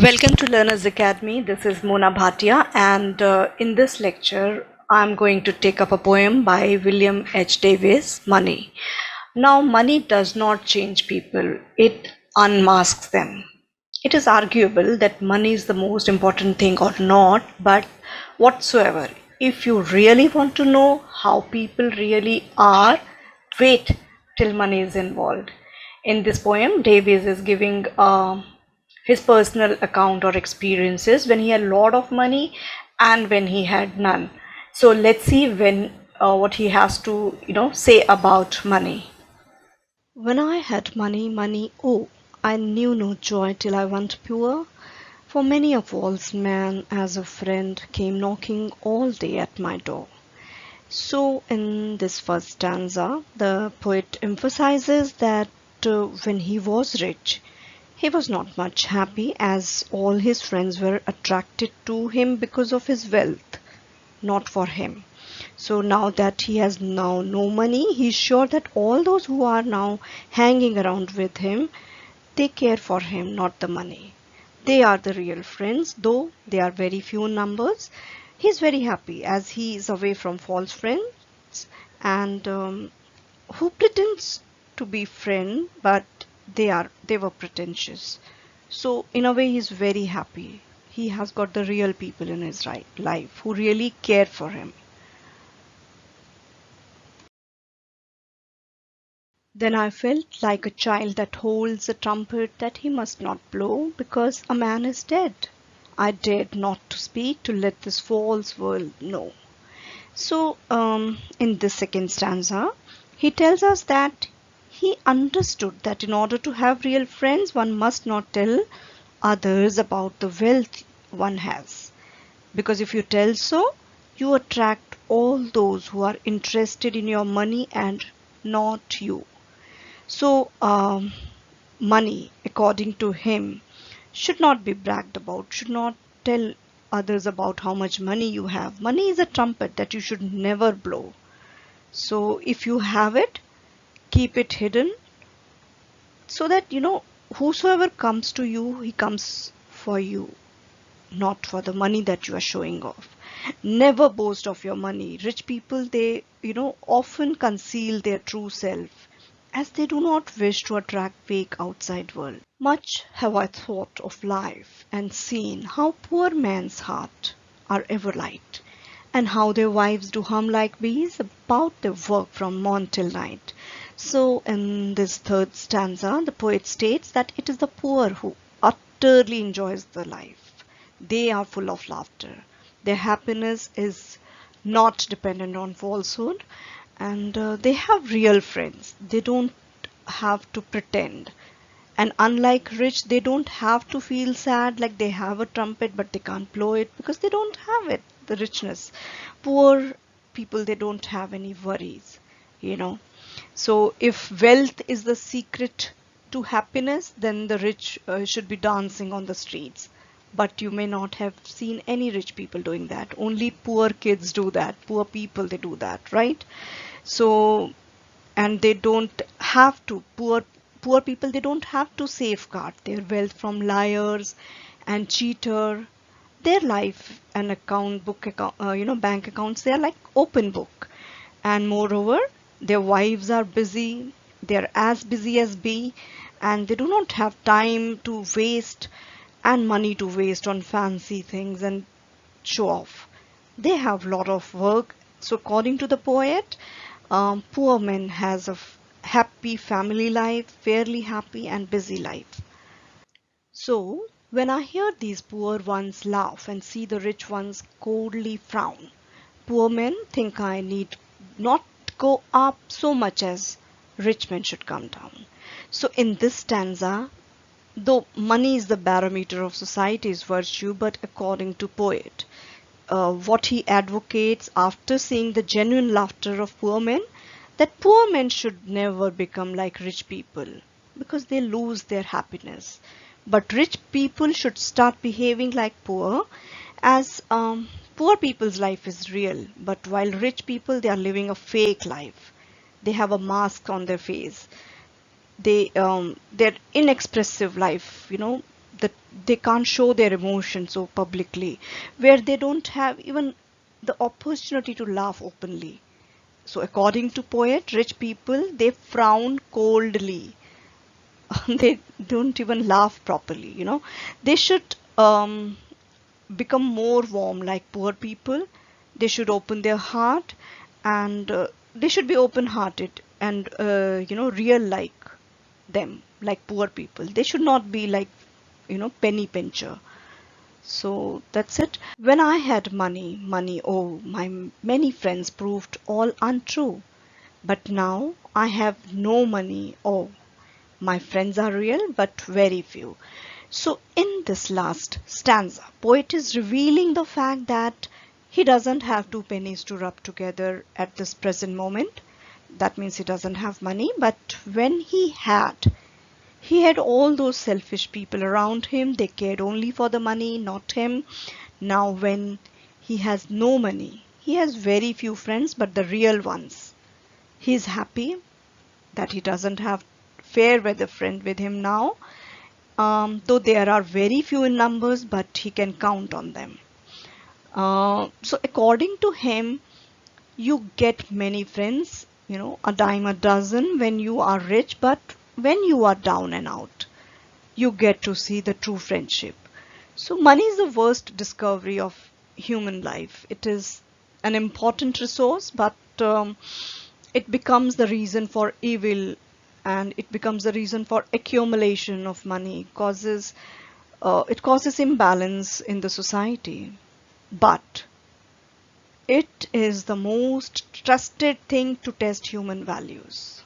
Welcome to Learners Academy. This is Mona Bhatia, and in this lecture, I'm going to take up a poem by William H. Davies, Money. Now, money does not change people, it unmasks them. It is arguable that money is the most important thing or not, but whatsoever, if you really want to know how people really are, wait till money is involved. In this poem, Davies is giving his personal account or experiences when he had a lot of money and when he had none. So let's see when what he has to say about money. When I had money, money, oh, I knew no joy till I went poor. For many a false man as a friend came knocking all day at my door. So, in this first stanza, the poet emphasizes that when he was rich, he was not much happy as all his friends were attracted to him because of his wealth, not for him. So now that he has now no money, he's sure that all those who are now hanging around with him, they care for him, not the money. They are the real friends, though they are very few in numbers. He's very happy as he is away from false friends and who pretends to be friend, but they were pretentious. So in a way, he's very happy. He has got the real people in his right life who really care for him. Then I felt like a child that holds a trumpet that he must not blow because a man is dead. I dared not to speak to let this false world know. So, in this second stanza, he tells us that he understood that in order to have real friends, one must not tell others about the wealth one has. Because if you tell so, you attract all those who are interested in your money and not you. So, money, according to him, should not be bragged about, should not tell others about how much money you have. Money is a trumpet that you should never blow. So, if you have it, keep it hidden so that whosoever comes to you, he comes for you, not for the money that you are showing off. Never boast of your money. Rich people, they, often conceal their true self as they do not wish to attract fake outside world. Much have I thought of life and seen how poor men's heart are ever light, and how their wives do hum like bees about their work from morn till night. So, in this third stanza, the poet states that it is the poor who utterly enjoys the life. They are full of laughter. Their happiness is not dependent on falsehood, and they have real friends. They don't have to pretend. And unlike rich, they don't have to feel sad like they have a trumpet but they can't blow it because they don't have it, the richness. Poor people, they don't have any worries, you know. So if wealth is the secret to happiness, then the rich should be dancing on the streets. But you may not have seen any rich people doing that. Only poor kids do that. Poor people, they do that, right? So, and they don't have to. Poor people, they don't have to safeguard their wealth from liars and cheater. Their life and bank accounts, they are like open book. And moreover, their wives are busy. They are as busy as bee, and they do not have time to waste and money to waste on fancy things and show off. They have lot of work. So according to the poet, poor man has a happy family life, fairly happy and busy life. So when I hear these poor ones laugh and see the rich ones coldly frown, poor men think I need not go up so much as rich men should come down. So in this stanza, though money is the barometer of society's virtue, but according to poet, what he advocates after seeing the genuine laughter of poor men, that poor men should never become like rich people because they lose their happiness. But rich people should start behaving like poor, as poor people's life is real, but while rich people, they are living a fake life. They have a mask on their face. Their inexpressive life, that they can't show their emotions so publicly, where they don't have even the opportunity to laugh openly. So according to poet, rich people, they frown coldly. They don't even laugh properly, They should become more warm like poor people. They should open their heart, and they should be open hearted and real like them, like poor people. They should not be like penny pincher. So that's it. When I had money, oh, my many friends proved all untrue. But now I have no money, oh, my friends are real but very few. So in this last stanza, poet is revealing the fact that he doesn't have two pennies to rub together at this present moment. That means he doesn't have money, but when he had all those selfish people around him. They cared only for the money, not him. Now, when he has no money, he has very few friends, but the real ones. He is happy that he doesn't have fair weather friend with him now, though there are very few in numbers, but he can count on them. So, according to him, you get many friends, a dime a dozen when you are rich, but when you are down and out, you get to see the true friendship. So, money is the worst discovery of human life. It is an important resource, but it becomes the reason for evil, and it becomes the reason for accumulation of money. It causes imbalance in the society. But it is the most trusted thing to test human values.